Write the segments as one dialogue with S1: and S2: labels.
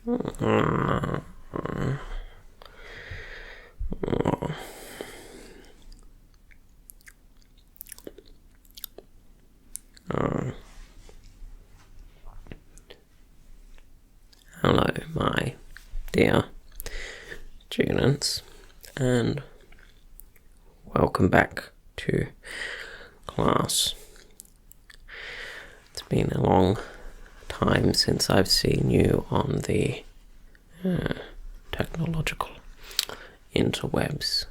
S1: Hello, my dear students, and welcome back to class. It's been a long time since I've seen you on the technological interwebs,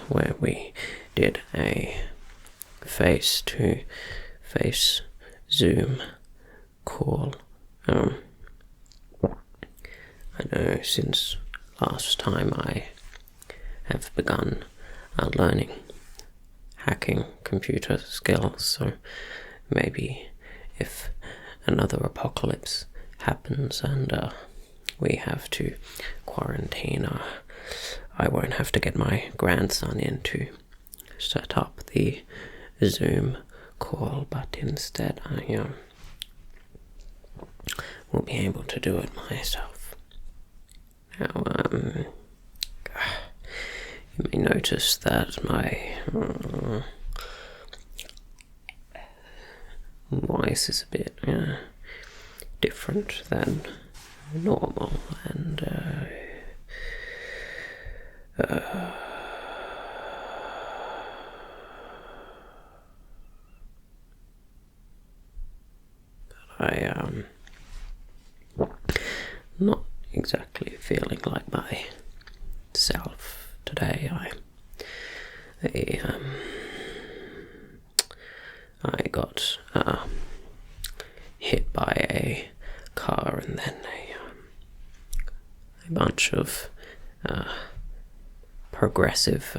S1: where we did a face-to-face Zoom call. I know since last time I have begun learning hacking computer skills, so maybe if another apocalypse happens and we have to quarantine, I won't have to get my grandson in to set up the Zoom call, but instead I will be able to do it myself. Now, you may notice that my voice is a bit different than normal, and I not exactly feeling like myself today. I got hit by a car, and then a bunch of progressive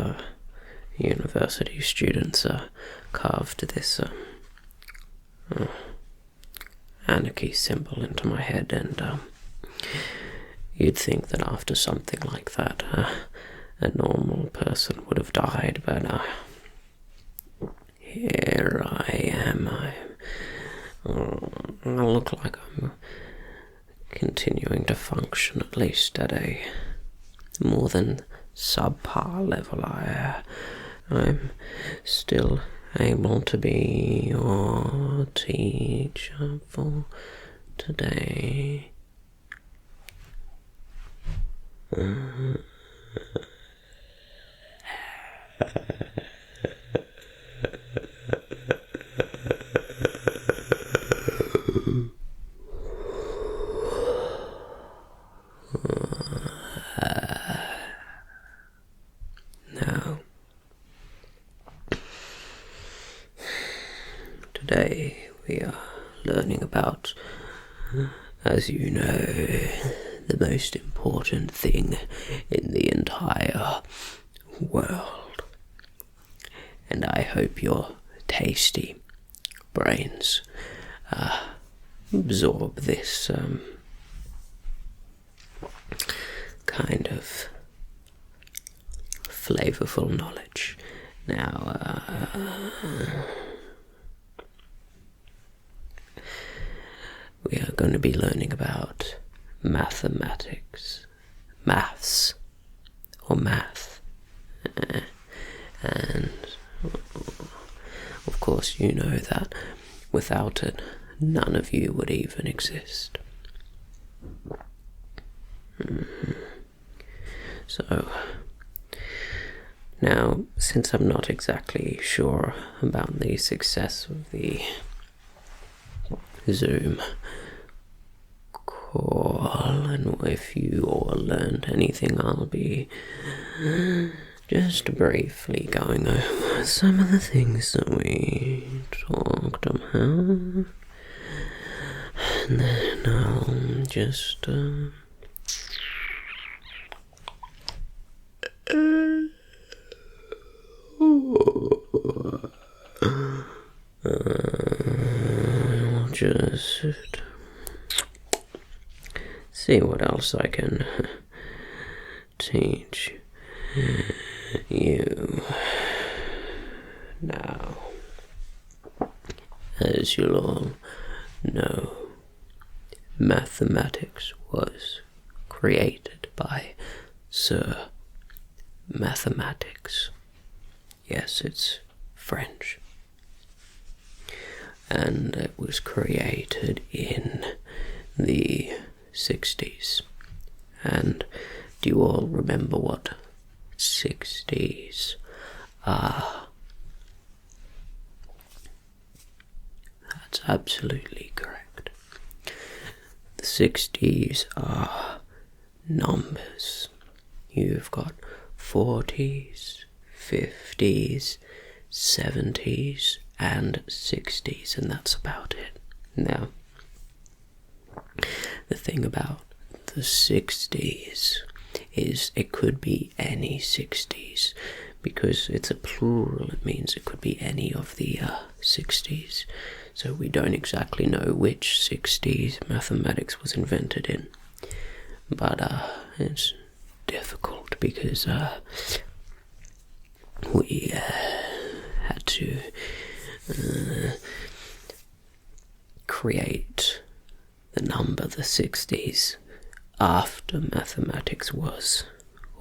S1: university students carved this anarchy symbol into my head, and you'd think that after something like that, a normal person would have died, but here I am. I look like I'm continuing to function, at least at a more than subpar level. I'm still able to be your teacher for today. Now, today we are learning about, as you know, the most important thing in the entire world. And I hope your tasty brains absorb this kind of flavorful knowledge. Now, we are going to be learning about mathematics, maths, or math, and of course you know that without it none of you would even exist. So now, since I'm not exactly sure about the success of the Zoom call, and if you all learned anything, I'll be just briefly going over some of the things that we talked about, and then I'll just see what else I can teach you. Now, as you'll all know, mathematics was created by Sir Mathematics. Yes, it's French. And it was created in the 60s. And do you all remember what 60s are? That's absolutely correct. The 60s are numbers. You've got 40s, 50s, 70s, and 60s, and that's about it. Now, the thing about the 60s is it could be any 60s, because it's a plural. It means it could be any of the 60s. So we don't exactly know which 60s mathematics was invented in. But it's difficult because we had to create the number, the 60s, after mathematics was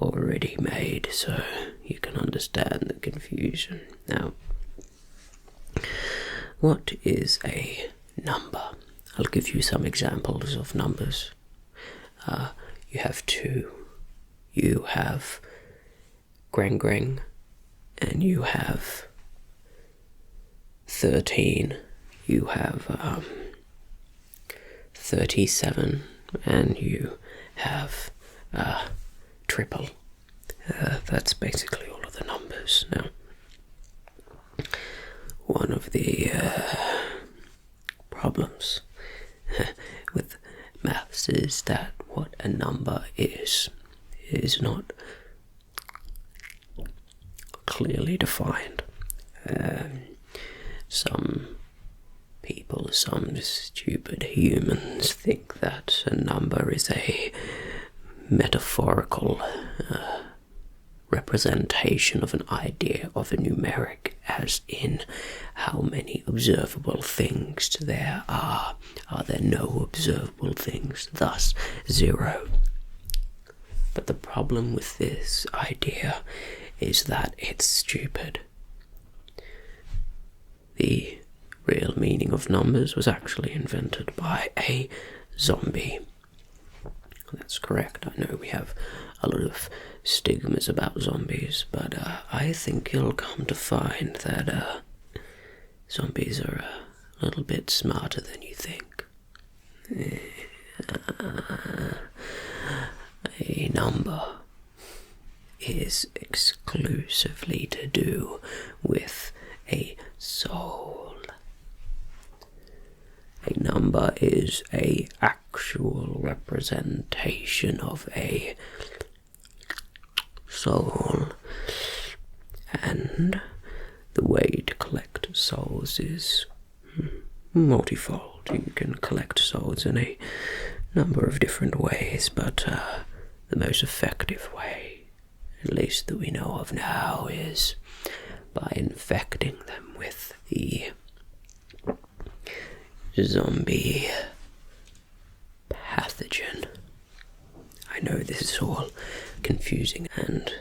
S1: already made, so you can understand the confusion. Now, what is a number? I'll give you some examples of numbers. You have 2, you have greng, and you have 13, you have 37, and you have triple. That's basically all of the numbers. Now, one of the problems with maths is that what a number is not clearly defined. Some people, some stupid humans, think that a number is a metaphorical representation of an idea of a numeric, as in how many observable things there are. Are there no observable things? Thus, 0. But the problem with this idea is that it's stupid. The real meaning of numbers was actually invented by a zombie. That's correct. I know we have a lot of stigmas about zombies, but I think you'll come to find that zombies are a little bit smarter than you think. A number is exclusively to do with a soul. A number is a actual representation of a soul, and the way to collect souls is multifold. You can collect souls in a number of different ways, but the most effective way, at least that we know of now, is by infecting them with the zombie pathogen. I know this is all confusing and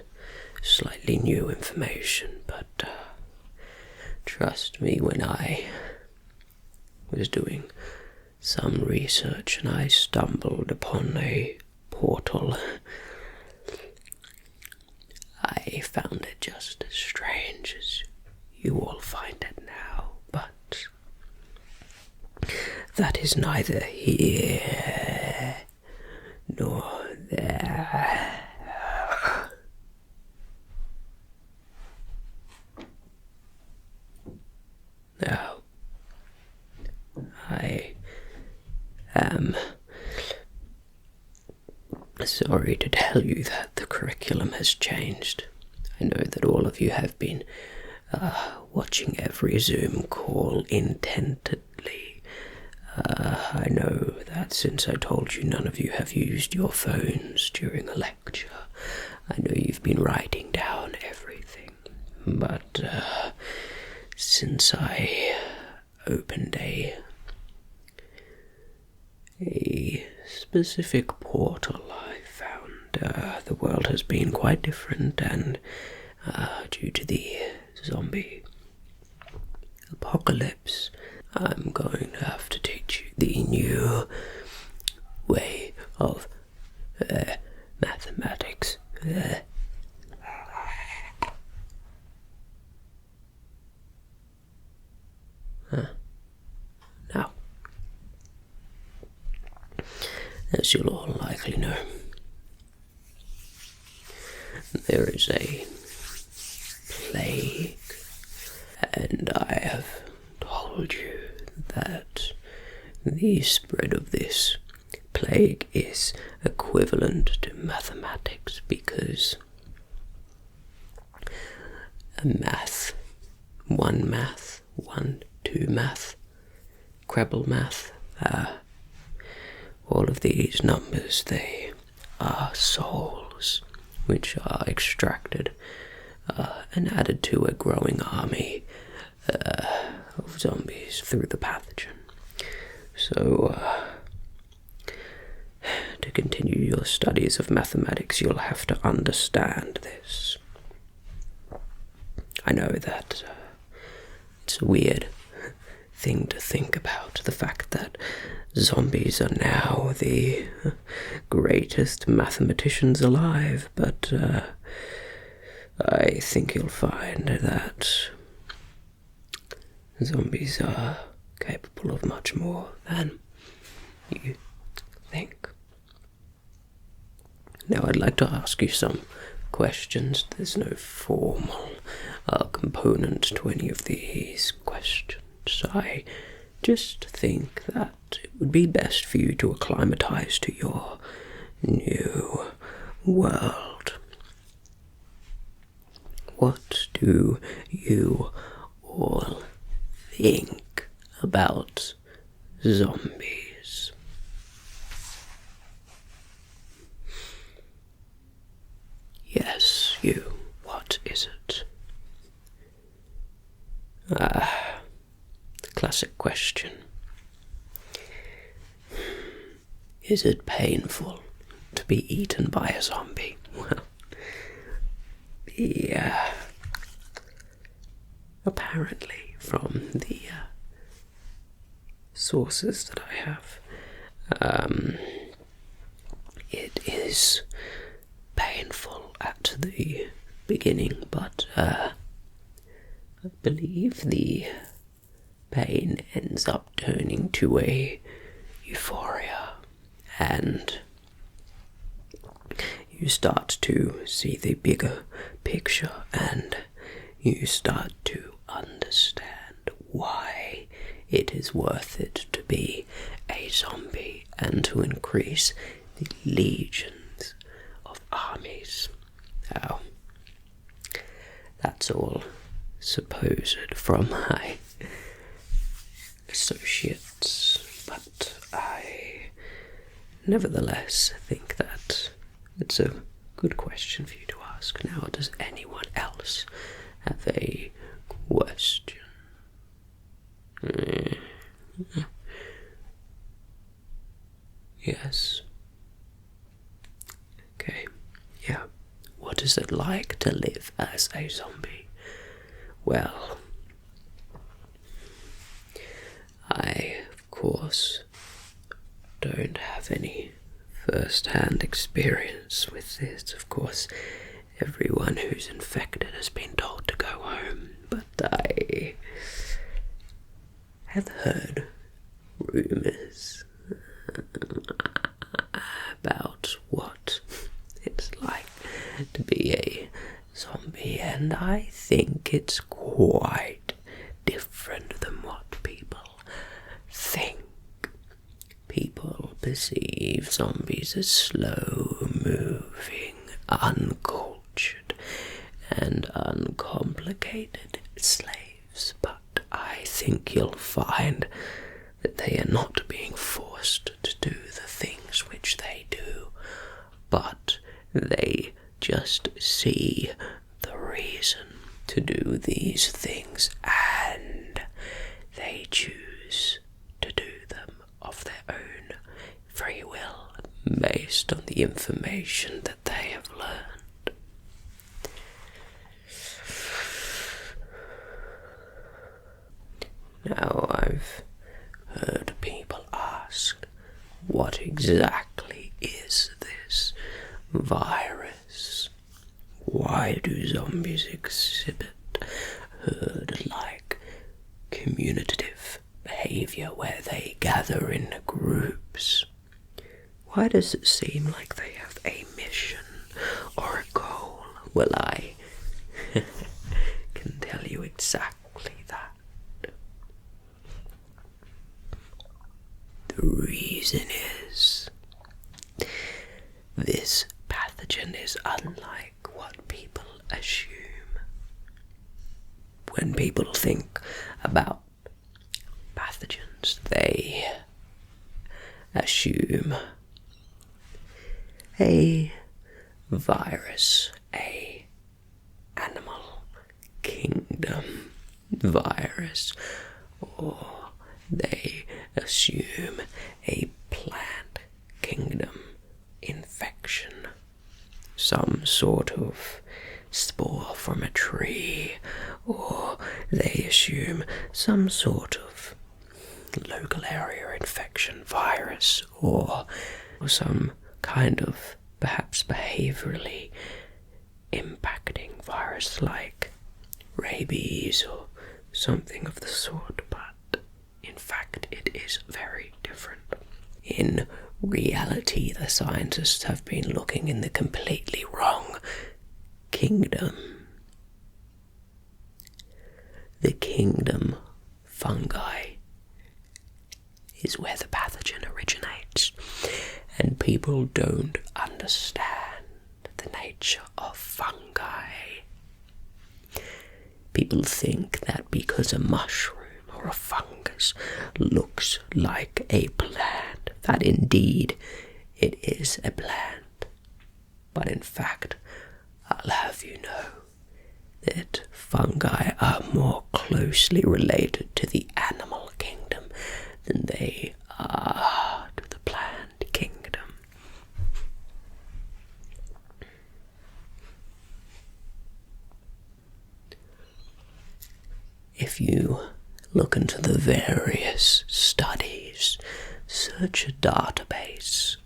S1: slightly new information, but trust me, when I was doing some research and I stumbled upon a portal, I found it just as strange as you all find it now, but that is neither here nor there. Now, I am sorry to tell you that the curriculum has changed. I know that all of you have been watching every Zoom call intently. I know that since I told you none of you have used your phones during a lecture, I know you've been writing down everything, but since I opened a specific portal, I the world has been quite different, and due to the zombie apocalypse, I'm going to have to teach you the new way of mathematics. Now, as you'll all likely know, there is a plague, and I have told you that the spread of this plague is equivalent to mathematics, because one, two math, Kreble math, all of these numbers, they are souls which are extracted and added to a growing army of zombies through the pathogen. So, to continue your studies of mathematics, you'll have to understand this. I know that it's a weird thing to think about, the fact that zombies are now the greatest mathematicians alive, but I think you'll find that zombies are capable of much more than you think. Now, I'd like to ask you some questions. There's no formal component to any of these questions. I just think that it would be best for you to acclimatize to your new world. What do you all think about zombies? Yes, you. What is it? Classic question. Is it painful to be eaten by a zombie? Well, apparently from the sources that I have, it is painful at the beginning, but I believe the pain ends up turning to a euphoria, and you start to see the bigger picture, and you start to understand why it is worth it to be a zombie and to increase the legions of armies. Now, that's all supposed from my associates, but I nevertheless think that it's a good question for you to ask. Now, does anyone else have a question? Yes. Okay. Yeah. What is it like to live as a zombie? Well, I, of course, don't have any first-hand experience with this. Of course, everyone who's infected has been told to go home, but I have heard rumours about what it's like to be a zombie, and I think it's quite different than what people think. People perceive zombies as slow-moving, uncultured, and uncomplicated slaves, but I think you'll find that they are not being forced to do the things which they do, but they just see the reason to do these things, and they choose to do them of their own free will, based on the information that they have learned. Now, I've heard people ask, what exactly is this virus? Why do zombies exhibit herd-like communicative behavior where they gather in groups? Why does it seem like they have a mission or a goal? Well, I can tell you exactly that. The reason is, this pathogen is unlike what people assume. When people think about pathogens, they assume a virus, a animal kingdom virus, or they assume a plant kingdom infection, some sort of spore from a tree, or they assume some sort of local area infection virus, or some kind of perhaps behaviorally impacting virus like rabies or something of the sort, but in fact it is very different. In reality, the scientists have been looking in the completely wrong kingdom. The kingdom fungi is where the pathogen originates, and people don't understand the nature of fungi. People think that because a mushroom or a fungus looks like a plant, that indeed it is a plant. But in fact, I'll have you know that fungi are more closely related to the animal kingdom than they are to the plant kingdom. If you look into the various studies, search a database,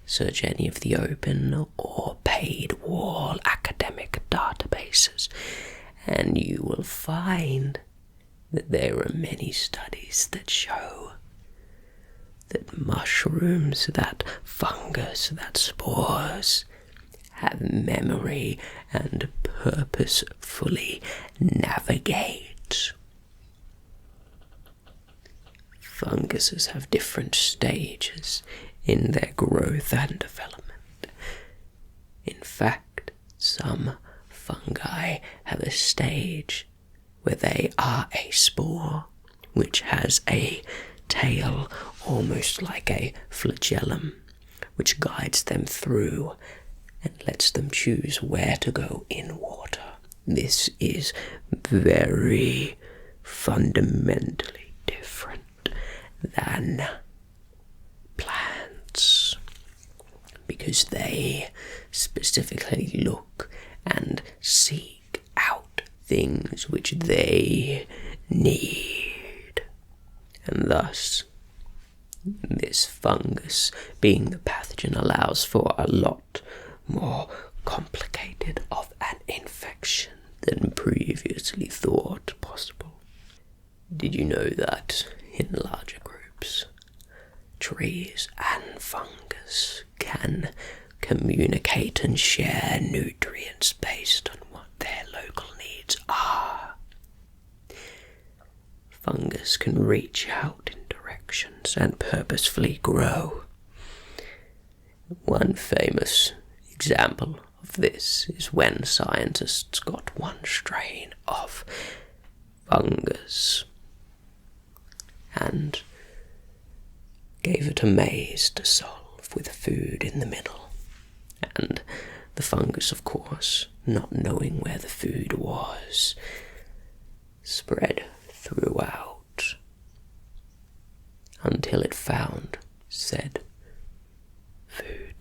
S1: search any of the open or paid wall academic databases, and you will find that there are many studies that show that mushrooms, that fungus, that spores have memory and purposefully navigate. Funguses have different stages in their growth and development. In fact, some fungi have a stage where they are a spore, which has a tail almost like a flagellum, which guides them through and lets them choose where to go in water. This is very fundamentally different than plants, because they specifically look and seek out things which they need, and thus this fungus, being the pathogen, allows for a lot more complicated of an infection than previously thought possible. Did you know that in larger groups, trees and fungus can communicate and share nutrients based on what their local needs are? Fungus can reach out in directions and purposefully grow. One famous example of this is when scientists got one strain of fungus and gave it a maze to solve with food in the middle. And the fungus, of course, not knowing where the food was, spread throughout until it found said food.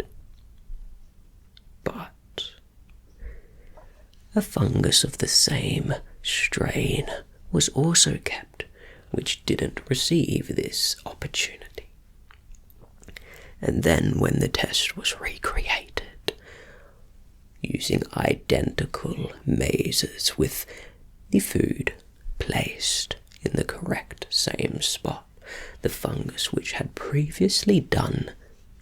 S1: A fungus of the same strain was also kept, which didn't receive this opportunity. And then when the test was recreated, using identical mazes with the food placed in the correct same spot, the fungus which had previously done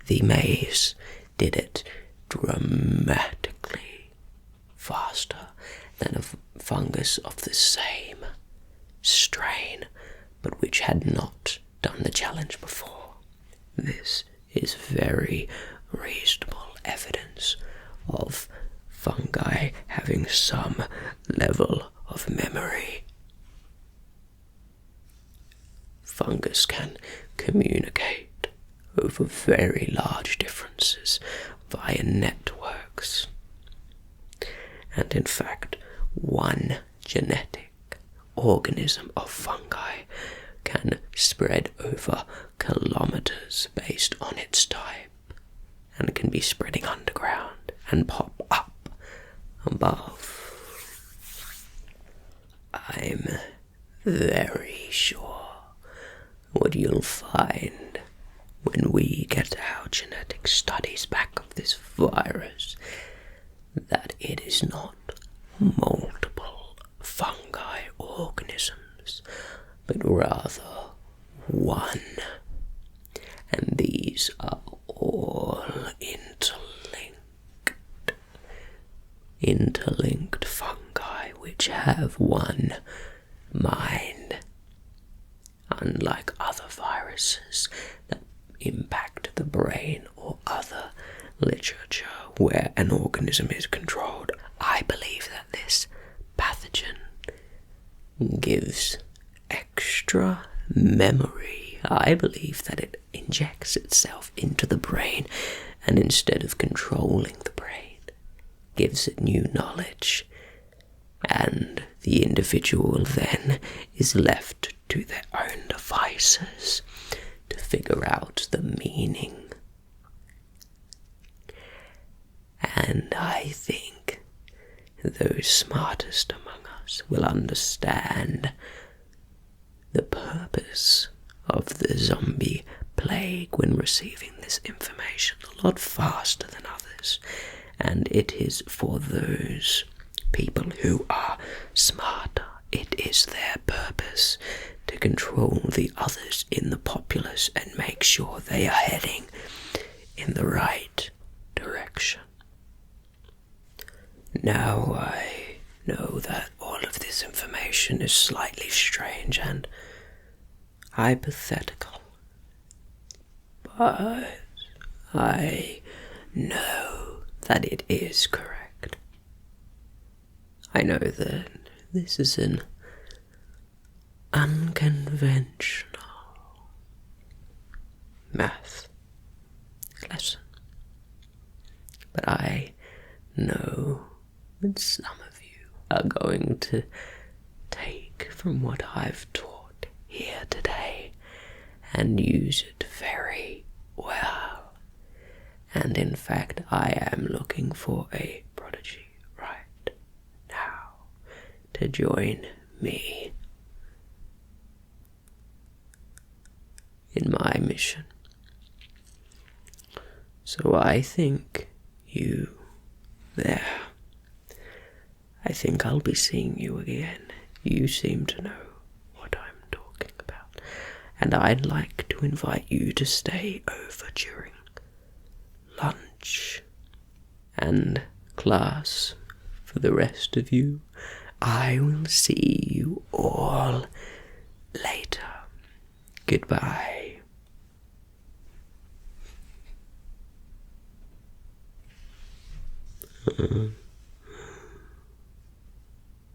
S1: the maze did it dramatically faster than a fungus of the same strain, but which had not done the challenge before. This is very reasonable evidence of fungi having some level of memory. Fungus can communicate over very large differences via networks. And in fact, one genetic organism of fungi can spread over kilometers based on its type, and can be spreading underground and pop up above. I'm very sure what you'll find when we get our genetic studies back of this virus, that it is not multiple fungi organisms, but rather one. And these are all interlinked fungi which have one mind. Unlike other viruses that impact the brain or other literature where an organism is controlled, I believe that this pathogen gives extra memory. I believe that it injects itself into the brain, and instead of controlling the brain, gives it new knowledge, and the individual then is left to their own devices to figure out the meaning. And I think those smartest among us will understand the purpose of the zombie plague when receiving this information a lot faster than others, and it is for those people who are smarter. It is their purpose to control the others in the populace and make sure they are heading in the right direction. Now I know that all of this information is slightly strange and hypothetical, but I know that it is correct. I know that this is an unconventional math lesson, but I know that some of you are going to take from what I've taught here today and use it very well. And in fact, I am looking for a prodigy right now to join me in my mission. So I think you there. I think I'll be seeing you again. You seem to know what I'm talking about. And I'd like to invite you to stay over during lunch and class. For the rest of you, I will see you all later. Goodbye.